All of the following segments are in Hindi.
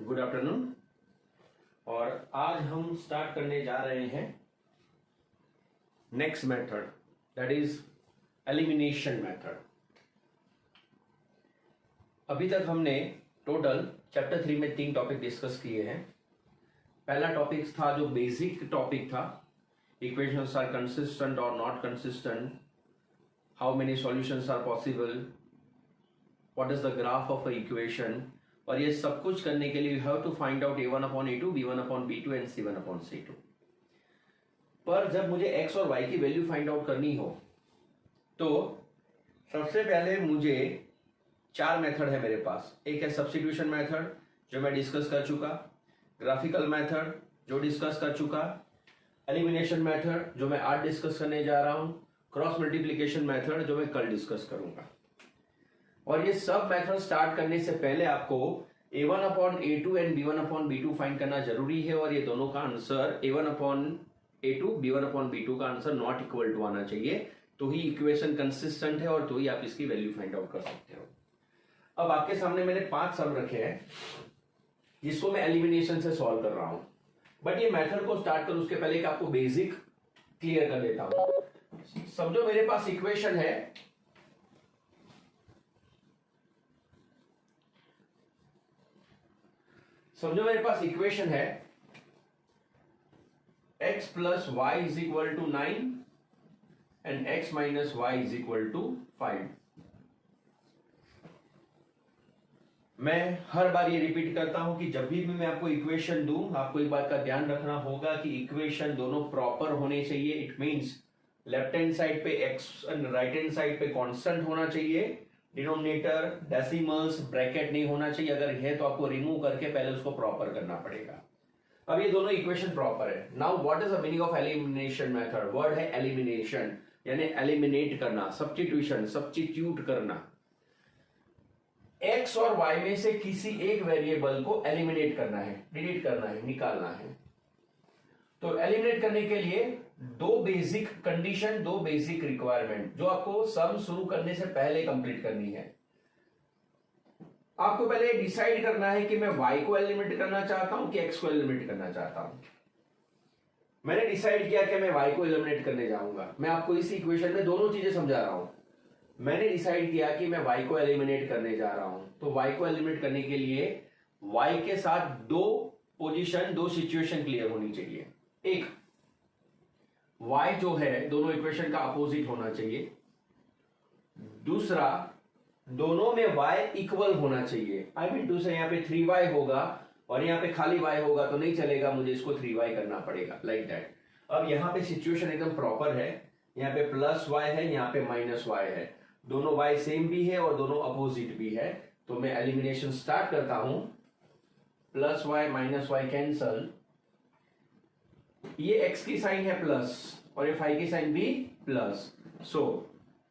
Good afternoon. और आज हम स्टार्ट करने जा रहे हैं next method, that is elimination method. अभी तक हमने टोटल चैप्टर 3 में 3 टॉपिक डिस्कस किए हैं। पहला टॉपिक था जो बेसिक टॉपिक था, इक्वेशंस आर कंसिस्टेंट और not consistent, how many solutions are possible, what is the graph of a equation. और ये सब कुछ करने के लिए you have to find out a1 upon a2, b1 upon b2 and c1 upon c2। पर जब मुझे x और y की वैल्यू फाइंड आउट करनी हो तो सबसे पहले मुझे 4 मेथड है मेरे पास। एक है सब्स्टिट्यूशन मेथड जो मैं डिस्कस कर चुका, ग्राफिकल मेथड जो डिस्कस कर चुका, एलिमिनेशन मेथड जो मैं आज डिस्कस करने जा रहा हूं, क्रॉस मल्टीप्लिकेशन मेथड जो मैं कल डिस्कस करूंगा। और ये सब मेथड स्टार्ट करने से पहले आपको a1 upon a2 and b1 upon b2 find करना जरूरी है। और ये दोनों का answer a1 upon a2, b1 upon b2 का आंसर नॉट इक्वल टू आना चाहिए, तो ही इक्वेशन कंसिस्टेंट है और तो ही आप इसकी वैल्यू फाइंड आउट कर सकते हो। अब आपके सामने मैंने 5 सम रखे हैं जिसको मैं एलिमिनेशन से सॉल्व कर रहा हूं। बट ये मेथड को स्टार्ट करूं उसके पहले आपको बेसिक क्लियर कर देता हूं। समझो मेरे पास इक्वेशन है x plus y is equal to 9 and x minus y is equal to 5। मैं हर बार ये रिपीट करता हूं कि जब भी मैं आपको इक्वेशन दूं, आपको एक बात का ध्यान रखना होगा कि इक्वेशन दोनों प्रॉपर होने चाहिए। It means left hand side पे x and right hand side पे कांस्टेंट होना चाहिए, डिनोमिनेटर डेसिमल्स ब्रैकेट नहीं होना चाहिए। अगर है तो आपको रिमूव करके पहले उसको प्रॉपर करना पड़ेगा। अब ये दोनों इक्वेशन प्रॉपर है। Now what is the meaning of elimination method? Word है एलिमिनेशन, यानी एलिमिनेट करना, सब्स्टिट्यूशन, सब्स्टिट्यूट करना। x और y में से किसी एक वेरिएबल को एलिमिनेट करना है, डिलीट करना है, निकालना है। तो एलिमिनेट करने के लिए 2 बेसिक कंडीशन, 2 बेसिक रिक्वायरमेंट जो आपको सम शुरू करने से पहले कंप्लीट करनी है। आपको पहले डिसाइड करना है कि मैं y को एलिमिनेट करना चाहता हूं कि x को एलिमिनेट करना चाहता हूं। मैंने डिसाइड किया कि मैं y को एलिमिनेट करने जाऊंगा। मैं आपको इस इक्वेशन में दोनों चीजें समझा रहा हूं। मैंने डिसाइड किया कि मैं y को एलिमिनेट करने जा रहा हूं, तो y को एलिमिनेट करने के लिए y के साथ 2 पोजीशन, 2 सिचुएशन क्लियर होनी चाहिए। एक, y जो है दोनों इक्वेशन का अपोजिट होना चाहिए। दूसरा, दोनों में y इक्वल होना चाहिए। आई मीन टू से यहाँ पे 3y होगा और यहाँ पे खाली y होगा तो नहीं चलेगा, मुझे इसको 3y करना पड़ेगा, लाइक दैट। अब यहाँ पे सिचुएशन एकदम प्रॉपर है, यहाँ पे प्लस y है, यहाँ पे माइनस y है, दोनों y सेम भी है और दोनों अपोजिट भी है। तो मैं एलिमिनेशन स्टार्ट करता हूं। Plus y minus y cancel, ये x की साइन है प्लस और ये फाई की साइन भी plus. So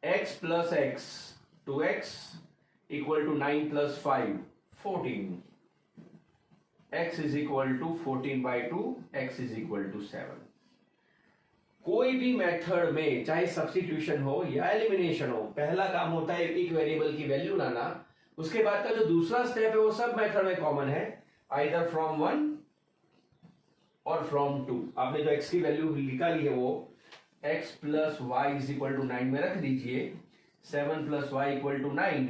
x plus x 2x equal to 9 plus 5 14। x is equal to 14/2, x is equal to 7। कोई भी मेथड में चाहे सब्स्टिट्यूशन हो या एलिमिनेशन हो, पहला काम होता है एक वेरिएबल की वैल्यू लाना। उसके बाद का जो दूसरा स्टेप है वो सब मेथड में कॉमन है, आइदर फ्रॉम 1 और फ्रॉम 2। आपने जो x की वैल्यू निकाली है वो x plus y is equal to 9 में रख दीजिए। 7 plus y equal to 9,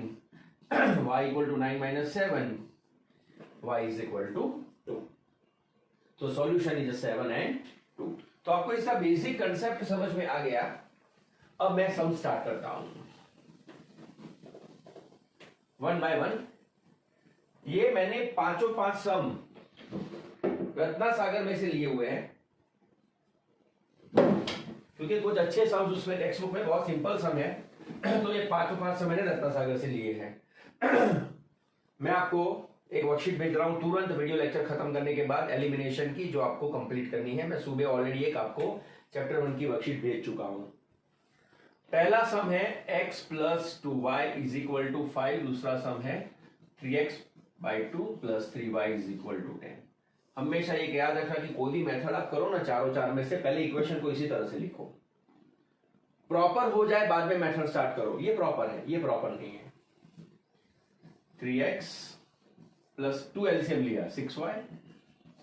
y equal to 9 minus 7, y is equal to 2। तो सॉल्यूशन इज 7 एंड 2। तो आपको इसका बेसिक कंसेप्ट समझ में आ गया। अब मैं सम स्टार्ट करता हूं 1 by 1। ये मैंने 5 सम रत्ना सागर में से लिए हुए हैं, क्योंकि कुछ अच्छे सम उसमें टेक्स्ट बुक में बहुत सिंपल सम है, तो ये 5 सम मैंने रत्ना सागर से लिए हैं। मैं आपको एक वर्कशीट भेज रहा हूं तुरंत वीडियो लेक्चर खत्म करने के बाद, एलिमिनेशन की, जो आपको कंप्लीट करनी है। मैं सुबह ऑलरेडी एक आपको चैप्टर 1 की वर्कशीट भेज चुका हूं। पहला सम है x plus 2y is equal to 5। दूसरा सम है 3x/2 plus 3y is equal to 10। हमेशा ये याद रखना कि कोई भी मेथड आप करो ना, चारों 4 में से पहले इक्वेशन को इसी तरह से लिखो, प्रॉपर हो जाए बाद में मेथड स्टार्ट करो। ये प्रॉपर है, ये प्रॉपर नहीं है। 3x प्लस 2 एलसीएम लिया 6y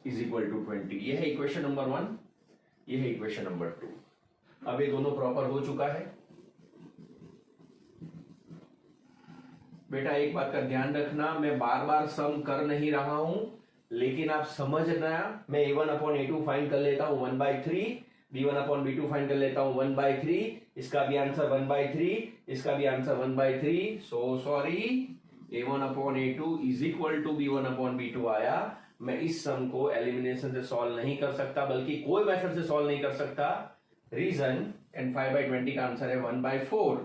इज इक्वल टू 20। ये है इक्वेशन नंबर 1, ये है इक्वेशन नंबर 2। अब ये दोनों प्रॉपर हो चुका है। बेटा एक बात का ध्यान रखना, मैं बार बार सम कर नहीं रहा हूं, लेकिन आप समझना, मैं a1 अपॉन a2 फाइंड कर लेता हूं 1/3, b1 अपॉन b2 फाइंड कर लेता हूं 1/3, इसका भी आंसर 1/3, इसका भी answer 1/3। So sorry, a1 upon a2 is equal to b1 upon b2 आया। मैं इस सम को एलिमिनेशन से सॉल्व नहीं कर सकता, बल्कि कोई मेथड से सॉल्व नहीं कर सकता। रीजन, एंड 5/20 का आंसर है 1/4,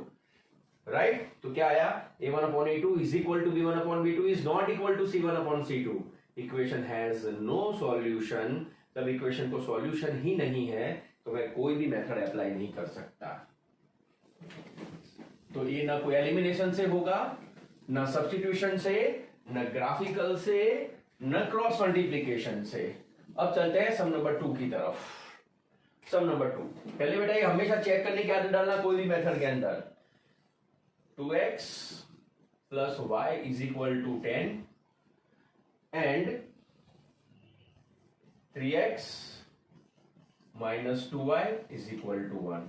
राइट। तो क्या आया, a1 upon a2 is equal to b1 upon b2 is not equal to c1 upon c2। Equation has no solution. जब इक्वेशन को सॉल्यूशन ही नहीं है तो मैं कोई भी मेथड अप्लाई नहीं कर सकता। तो ये ना कोई एलिमिनेशन से होगा, ना सब्स्टिट्यूशन से, न ग्राफिकल से, न क्रॉस मल्टीप्लीकेशन से। अब चलते हैं सम नंबर 2 की तरफ। सम नंबर 2, पहले बेटा ये हमेशा चेक करने की आदत डालना कोई भी मेथड के अंदर। 2x plus y is equal to 10 and 3x minus 2y is equal to 1।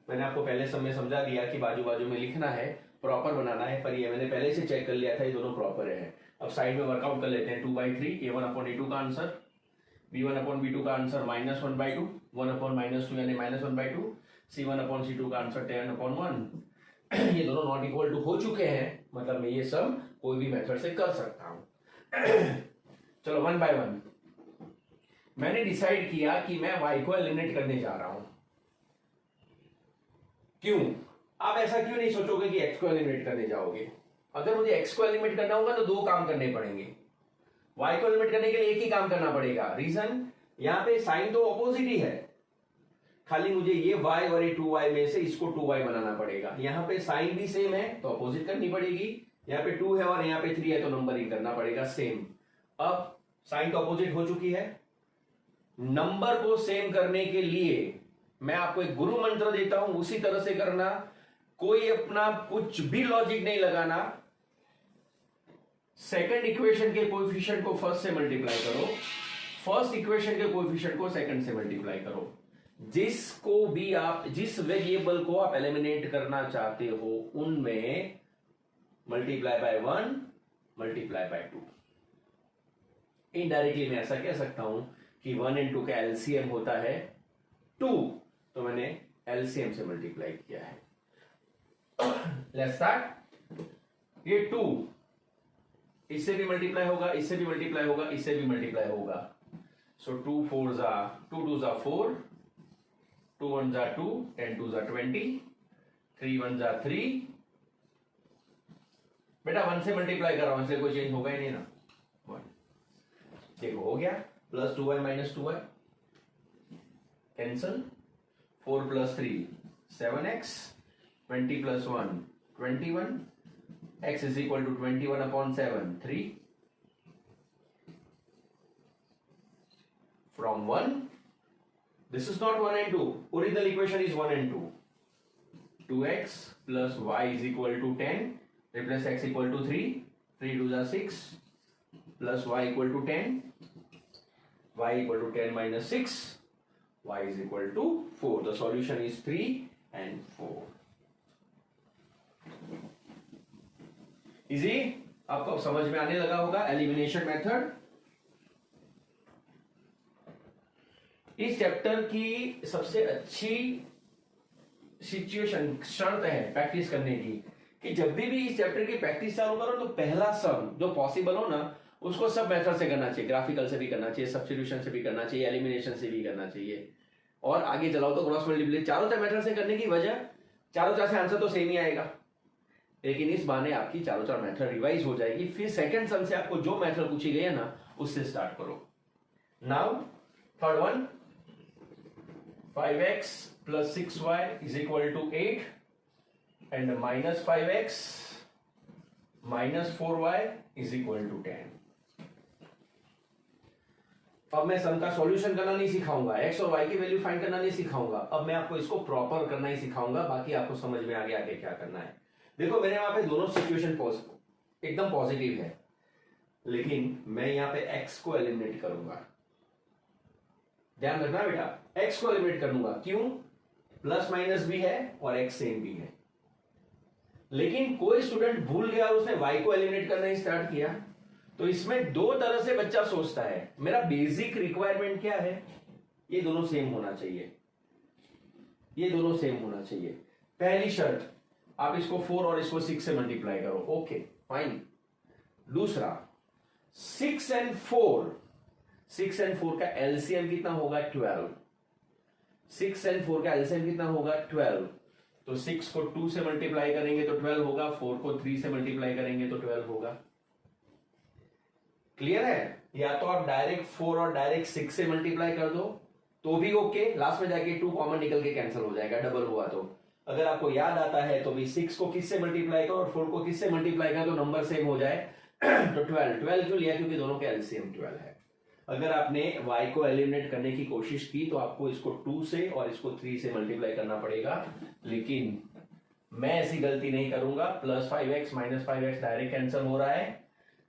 मैंने आपको पहले समय समझा दिया कि बाजू बाजू में लिखना है, प्रॉपर बनाना है, पर ये मैंने पहले से चेक कर लिया था, ये दोनों प्रॉपर है। अब साइड में वर्कआउट कर लेते हैं। 2/3 a1 अपॉन a2 का आंसर, b1 अपॉन b2 का आंसर -1/2, 1 अपॉन -2 यानी -1/2, c1 अपॉन c2 का आंसर 10 अपॉन 1। ये दोनों नॉट इक्वल टू हो चुके हैं, मतलब मैं ये सब कोई भी मेथड से कर सकता हूं। चलो 1 बाय 1। मैंने डिसाइड किया कि मैं y को एलिमिनेट करने जा रहा हूं। क्यों? आप ऐसा क्यों नहीं सोचोगे कि x को एलिमिनेट करने जाओगे? अगर मुझे x को एलिमिनेट करना होगा तो दो काम करने पड़ेंगे। y को एलिमिनेट करने के लिए एक ही काम करना पड़ेगा। रीजन, यहां पे साइन तो ऑपोजिट ही है, खाली मुझे ये y और ये 2y में से इसको 2y बनाना पड़ेगा। यहां पे साइन भी सेम है तो अपोजिट करनी पड़ेगी। यहाँ पे 2 है और यहाँ पे 3 है तो नंबरिंग करना पड़ेगा सेम। अब साइन तो अपोजिट हो चुकी है। नंबर को सेम करने के लिए मैं आपको एक गुरु मंत्र देता हूं, उसी तरह से करना। कोई अपना कुछ भी लॉजिक नहीं लगाना। सेकंड इक्वेशन के कोएफिशिएंट को फर्स्ट से मल्टीप्लाई करो, फर्स्ट इक्वेशन के कोएफिशिएंट को सेकंड से मल्टीप्लाई करो। जिसको भी आप, जिस वेरिएबल को आप एलिमिनेट करना चाहते हो उनमें multiply by 1, multiply by 2। Indirectly मैं ऐसा कह सकता हूं कि 1 और 2 का एलसीएम होता है 2, तो मैंने एलसीएम से मल्टीप्लाई किया है। Let's start. ये 2 इससे भी मल्टीप्लाई होगा, इससे भी मल्टीप्लाई होगा, इससे भी मल्टीप्लाई होगा। सो 2 4 जा 2 2 जा 4, 2 1 जा 2, 10 2 जा 20, 3 1 जा 3। बेटा 1 से मल्टीप्लाई कर रहा हूं इसलिए कोई चेंज होगा ही नहीं ना। 1 देखो हो गया, plus 2y minus 2y cancel, 4 plus 3 7x, 20 plus 1 21, x is equal to 21 upon 7 3। From 1, this is not 1 and 2, original equation is 1 and 2। 2x plus y is equal to 10, replace x equal to 3, 3 2 जा 6, plus y equal to 10, y equal to 10 minus 6, y is equal to 4. The solution is 3 and 4. Easy? आपको अब समझ में आने लगा होगा एलिमिनेशन मेथड। इस चैप्टर की सबसे अच्छी सिचुएशन, शर्त है प्रैक्टिस करने की, कि जब भी इस चैप्टर की प्रैक्टिस चालू करो तो पहला सम जो पॉसिबल हो ना उसको सब मेथड से करना चाहिए। ग्राफिकल से भी करना चाहिए, सब्स्टिट्यूशन से भी करना चाहिए, एलिमिनेशन से भी करना चाहिए, और आगे चलाओ तो क्रॉस मल्टीप्लिकेशन। चारों चार मेथड से करने की वजह, चारों चार से आंसर तो सेम ही आएगा, लेकिन इस बहाने आपकी चारों चार मेथड रिवाइज हो जाएगी। फिर सेकंड सम से आपको जो मेथड पूछी गई है ना उससे स्टार्ट करो। Now third one, 5x plus 6y is equal to 8 and minus 5x minus 4y is equal to 10। अब मैं सम का सॉल्यूशन करना नहीं सिखाऊंगा, एक्स और वाई की वैल्यू फाइंड करना नहीं सिखाऊंगा, अब मैं आपको इसको प्रॉपर करना ही सिखाऊंगा, बाकी आपको समझ में आ गया आगे क्या करना है। देखो मेरे वहां पे दोनों सिचुएशन एकदम पॉजिटिव है, लेकिन मैं यहां पे एक्स को एलिमिनेट करूंगा। ध्यान रखना बेटा, एक्स को एलिमिनेट करूंगा, क्यों? प्लस माइनस भी है और एक्स सेम भी है। लेकिन कोई स्टूडेंट भूल गया और उसने वाई को एलिमिनेट करना ही स्टार्ट किया। तो इसमें दो तरह से बच्चा सोचता है। मेरा बेसिक रिक्वायरमेंट क्या है? ये दोनों सेम होना चाहिए, ये दोनों सेम होना चाहिए। पहली शर्त, आप इसको 4 और इसको 6 से मल्टीप्लाई करो, ओके फाइन। दूसरा, 6 and 4 का एलसीएम कितना होगा? 12। 6 and 4 का एलसीएम कितना होगा? 12। तो 6 को 2 से मल्टीप्लाई करेंगे तो 12 होगा, 4 को 3 से मल्टीप्लाई करेंगे तो 12 होगा। क्लियर है? या तो आप डायरेक्ट 4 और डायरेक्ट 6 से मल्टीप्लाई कर दो तो भी ओके, लास्ट में जाके 2 कॉमन निकल के कैंसिल हो जाएगा डबल हुआ तो। अगर आपको याद आता है तो भी 6 को किस से मल्टीप्लाई करो और 4 को किस से मल्टीप्लाई करो तो नंबर सेम हो जाए। तो 12 क्यों लिया? क्योंकि दोनों के एलसीएम 12 है। अगर आपने y को एलिमिनेट करने की कोशिश की तो आपको इसको 2 से और इसको 3 से मल्टीप्लाई करना पड़ेगा, लेकिन मैं ऐसी गलती नहीं करूंगा। Plus 5x minus 5x direct cancel हो रहा है।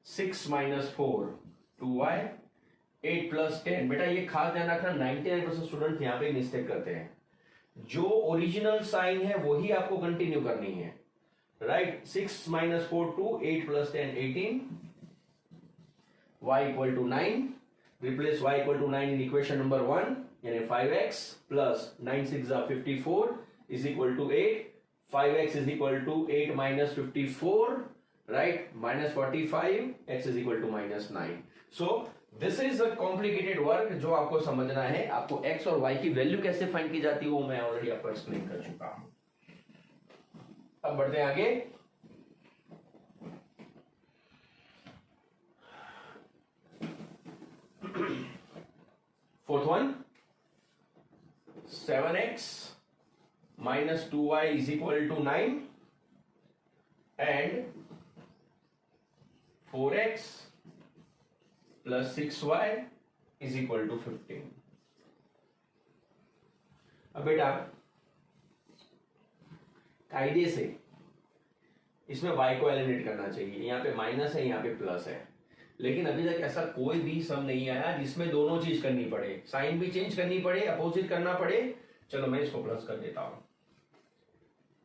6 माइनस 4 2y, 8 प्लस 10। बेटा ये खास ध्यान रखना, 99% स्टूडेंट यहां पे मिस्टेक करते हैं। जो ओरिजिनल साइन है वही आपको कंटिन्यू करनी है, right? 6 minus 4 2, 8 plus 10 18, y equal to 9। Replace y equal to 9 in equation number 1, यानी 5x plus 9 6 54 is equal to 8। 5x is equal to 8 minus 54, right? Minus 45, x is equal to minus 9। So this is a complicated work जो आपको समझना है। आपको x और y की वैल्यू कैसे फाइंड की जाती है वो मैं ऑलरेडी आपको एक्सप्लेन कर चुका हूं। अब बढ़ते हैं आगे। Fourth one, 7x minus 2y is equal to 9 and 4x plus 6y is equal to 15। अब बेटा कायदे से इसमें y को एलिमिनेट करना चाहिए। यहां पे माइनस है, यहां पे प्लस है, लेकिन अभी तक ऐसा कोई भी सम नहीं आया जिसमें दोनों चीज करनी पड़े, साइन भी चेंज करनी पड़े, अपोजिट करना पड़े। चलो मैं इसको प्लस कर देता हूं,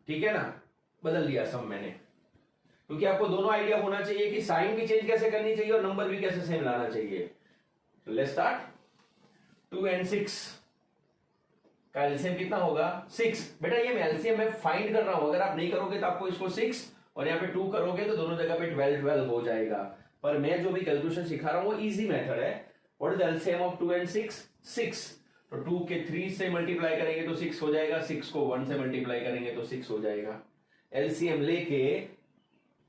ठीक है ना? बदल दिया सम मैंने, क्योंकि आपको दोनों आइडिया होना चाहिए कि साइन भी चेंज कैसे करनी चाहिए और नंबर भी कैसे सेम लाना चाहिए। Let's start. 2 and 6 का एलसीएम कितना होगा? 6। बेटा ये मैं एलसीएम में फाइंड कर रहा हूं, अगर आप नहीं करोगे तो आपको इसको 6 और यहाँ पे 2 करोगे तो दोनों जगह पे 12 हो जाएगा। पर मैं जो भी कैलकुलेशन सिखा रहा हूं वो इजी मेथड है। What is the LCM of 2 and 6? 6। तो 2 के 3 से मल्टीप्लाई करेंगे तो 6 हो जाएगा, 6 को 1 से मल्टीप्लाई करेंगे तो 6 हो जाएगा। एलसीएम लेके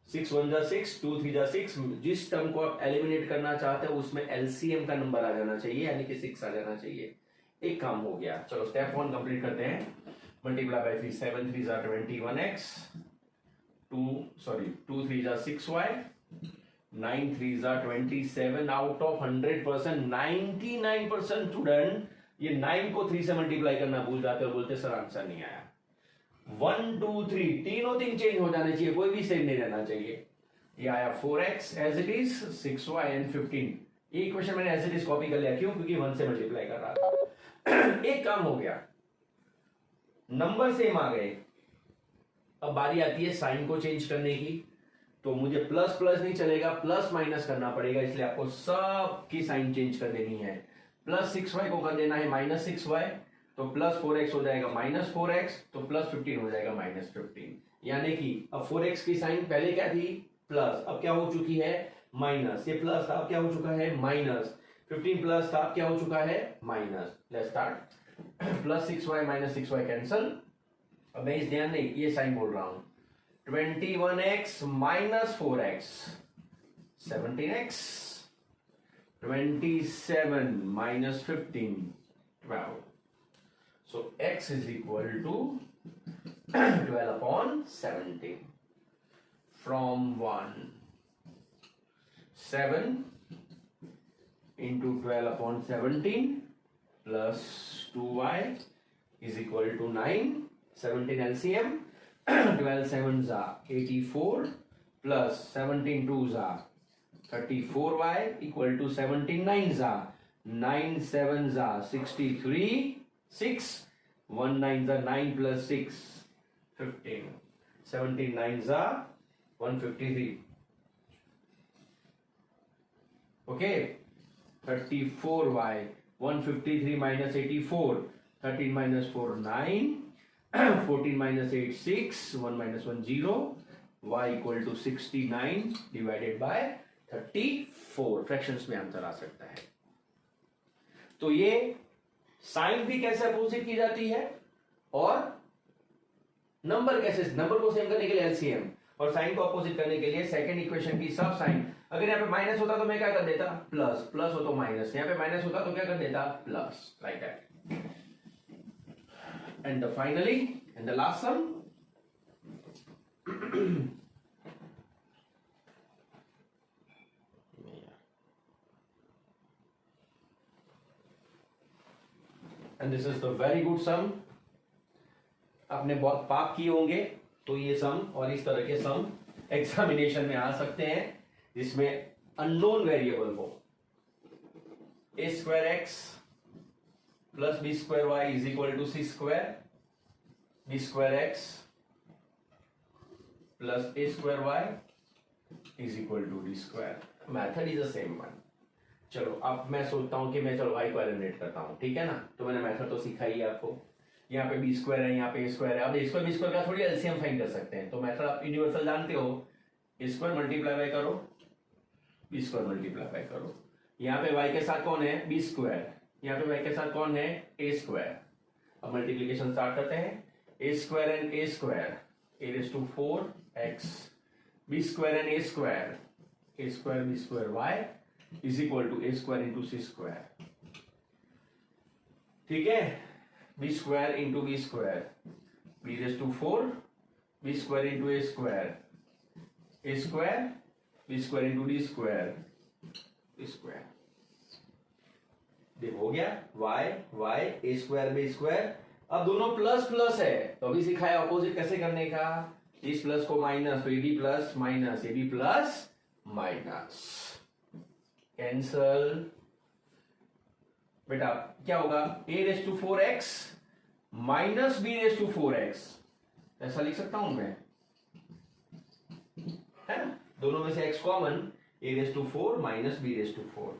6 1 जा 6, 2 3 जा 6, जिस टर्म को आप एलिमिनेट करना चाहते हो उसमें एलसीएम का नंबर आ जाना चाहिए, यानी कि 6 आ जाना चाहिए। एक काम हो गया। चलो स्टेप 1 कंप्लीट करते हैं। मल्टीप्लाई बाय 3, 7 3 जा 21x, 2 3 जा 6y, 9 3 जा 27। आउट ऑफ 100% 99% स्टूडेंट ये 9 को 3 से मल्टीप्लाई करना भूल जाते और बोलते सर आंसर नहीं आया। 1 2 3 तीनों दिन चेंज हो जाने चाहिए, कोई भी सेम नहीं रहना चाहिए। ये आया 4x as it is, 6y and 15। ये इक्वेशन मैंने एज इट इज कॉपी कर लिया, क्यों? क्योंकि 1 से मल्टीप्लाई कर रहा था। एक काम हो गया, नंबर सेम आ गए। अब बारी आती है साइन को चेंज करने की, तो मुझे प्लस प्लस नहीं चलेगा, प्लस माइनस करना पड़ेगा, इसलिए आपको सब की साइन चेंज कर देनी है। प्लस 6y को कर देना है माइनस 6y, तो प्लस 4x हो जाएगा माइनस 4x, तो प्लस 15 हो जाएगा माइनस 15। यानी कि अब 4x की साइन पहले क्या थी? प्लस, अब क्या हो चुकी है? माइनस। ये प्लस था, अब क्या हो चुका है? माइनस। 15 प्लस था, अब क्या हो चुका है? Minus. Let's start. Plus 6y minus 6y cancel. अब मैं इस ध्यान नहीं, ये साइन बोल रहा हूं। 21x minus 4x 17x, 27 minus 15 12. So x is equal to 12 upon 17. From 1 7 into 12 upon 17 plus 2y is equal to 9. 17 LCM. 12 sevens are 84 plus 17 twos are 34y equal to 17 nines are 9 sevens are 63. 6 1 nines are 9 plus 6 15. 17 nines are 153. Okay, 34y 153 minus 84. 13 minus 4 9. 14 minus 8 6. 1 minus 1 0. y equal to 69 divided by 34. Fractions में आंसर आ सकता है. तो ये साइन भी कैसे अपोजिट की जाती है और नंबर को सेम करने के लिए एलसीएम और साइन को अपोजिट करने के लिए सेकंड इक्वेशन की सब साइन. अगर यहाँ पे माइनस होता तो मैं क्या कर देता, प्लस. प्लस हो तो माइनस. यहाँ पे माइनस होता तो क्या कर देता, plus. Like that. And finally and the last sum. And this is the very good sum. आपने बहुत पाप किए होंगे तो ये सम और इस तरह के सम एग्जामिनेशन में आ सकते हैं जिसमें अननोन वेरिएबल हो. A square X plus B square Y is equal to C square. B square X plus A square Y is equal to D square. Method is the same one. चलो अब मैं सोचता हूं कि मैं चलो वाई को एलिमिनेट करता हूं. ठीक है ना. तो मैंने मेथड तो सिखाई है आपको. यहाँ पे बी स्क्वायर है, यहाँ पे ए स्क्वायर है. अब ए स्क्वायर बी स्क्वायर का थोड़ी एलसीएम फाइंड कर सकते हैं. तो मेथड आप यूनिवर्सल जानते हो. ए स्क्वायर मल्टीप्लाई बाय करो, बी स्क्वायर मल्टीप्लाई बाय करो. यहाँ पे वाई के साथ कौन है, बी स्क्वायर. यहाँ पे वाई के साथ कौन है, ए स्क्वायर. अब मल्टीप्लीकेशन स्टार्ट करते हैं. A square and A square A raise to 4x. B square and A square B square Y is equal to A square into C square. ठीक है. B square into B square B raise to 4 B square into A square B square into D square B square. देखो हो गया. Y Y A square B square. अब दोनों प्लस प्लस है तो अभी सिखाया अपोजिट कैसे करने का. इस प्लस को माइनस तो a b plus minus a b plus minus. Cancel. बेटा क्या होगा, a raise to 4x minus b raise to 4x. ऐसा लिख सकता हूं मैं, है ना. दोनों में से x common. a raise to 4 minus b raise to 4.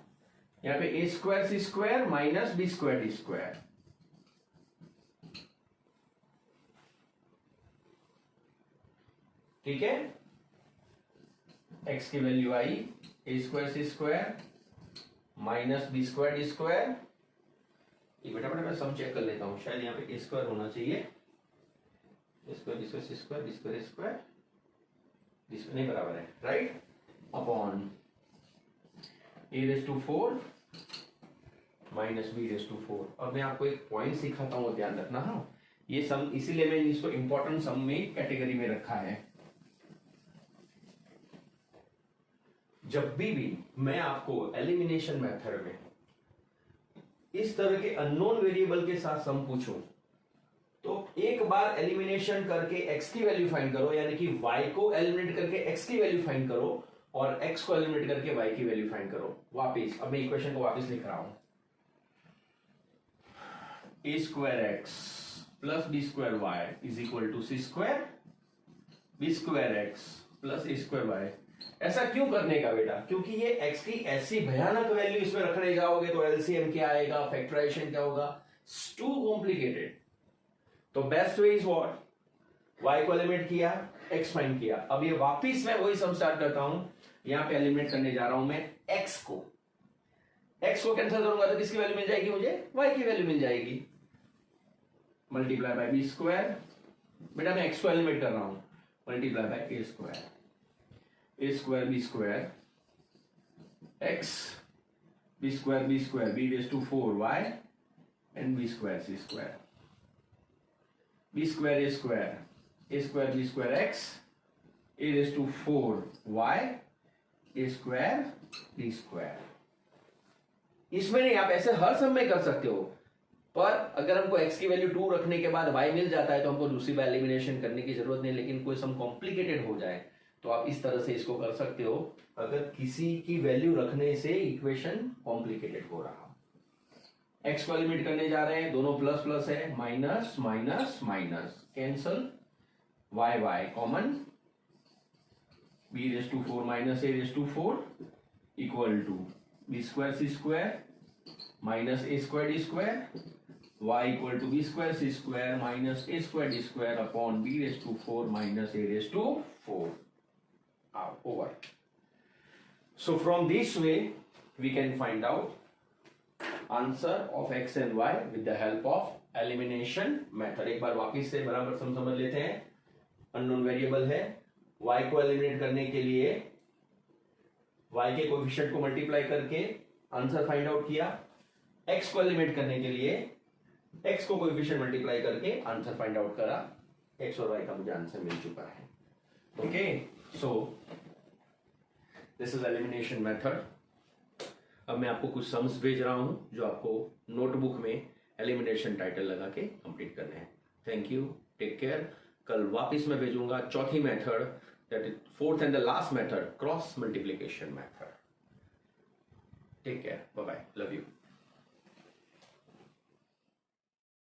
यहां पे a square c square minus b square d square. ठीक है. x की वैल्यू आई a square c square minus b square d square. बेटा मैं सम चेक कर लेता हूं. शायद यहाँ पे ए स्क्वायर होना चाहिए. A square B square c square B square a square d square नहीं बराबर है. Right. Upon a raise to 4 minus b raise to 4. अब मैं आपको एक पॉइंट सिखाता हूं, ध्यान रखना. हाँ, ये सम इसीलिए मैंने इसको इंपॉर्टेंट सम में कैटेगरी में रखा है. जब भी मैं आपको एलिमिनेशन मेथड में इस तरह के अननोन वेरिएबल के साथ सम पूछूं तो एक बार एलिमिनेशन करके x की वैल्यू फाइंड करो, यानी कि y को एलिमिनेट करके x की वैल्यू फाइंड करो और x को एलिमिनेट करके y की वैल्यू फाइंड करो. वापिस अब मैं इक्वेशन को वापिस लिख रहा हूं. A square X plus B square Y is equal to C square B square X plus A square Y. ऐसा क्यों करने का बेटा, क्योंकि ये x की ऐसी भयानक वैल्यू इसमें रखने जाओगे तो एलसीएम क्या आएगा, फैक्टराइजेशन क्या होगा. Too complicated. तो best way is what, y को एलिमिनेट किया, x फाइंड किया. अब ये वापिस मैं वही सम स्टार्ट करता हूं. यहां पे एलिमिनेट करने जा रहा हूं मैं x को. x को कैंसिल करूंगा तो किसकी वैल्यू मिल जाएगी मुझे, y की वैल्यू मिल जाएगी. Multiply by b square. बेटा मैं x को एलिमिनेट कर रहा हूं. Multiply by a square B square x b square B raise to 4y and b square c square B square a square B square x a raise to 4y a square d square. इसमें नहीं, आप ऐसे हर सम में कर सकते हो, पर अगर हमको x की वैल्यू 2 रखने के बाद y मिल जाता है तो हमको दूसरी बार एलिमिनेशन करने की जरूरत नहीं। लेकिन कोई सम कॉम्प्लिकेटेड हो जाए तो आप इस तरह से इसको कर सकते हो, अगर किसी की वैल्यू रखने से इक्वेशन कॉम्प्लिकेटेड हो रहा। x को एलिमिनेट करने जा रहे हैं, दोनों प्लस प्लस है, minus minus minus cancel, y y common, b raise to 4 minus a raise to 4 equal to b square c square minus a square d square, y equal to b square c square minus a square d square upon b raise to 4 minus a raise to 4 over. So from this way we can find out answer of x and y with the help of elimination method. एक बार वापिस से बराबर समझ लेते हैं। अननोन वेरिएबल है, y को एलिमिनेट करने के लिए y के कोएफिशिएंट को मल्टीप्लाई करके आंसर फाइंड आउट किया, x को एलिमिनेट करने के लिए x को कोएफिशिएंट मल्टीप्लाई करके आंसर फाइंड आउट करा, x और y का मुझे आंसर मिल चुका है। Okay, so this is elimination method. अब मैं आपको कुछ सम्स भेज रहा हूं जो आपको नोटबुक में एलिमिनेशन टाइटल लगा के कंप्लीट करने हैं। Thank you, take care. कल वापिस मैं भेजूंगा चौथी method, that is fourth and the last method, cross multiplication method. Take care, bye bye, love you.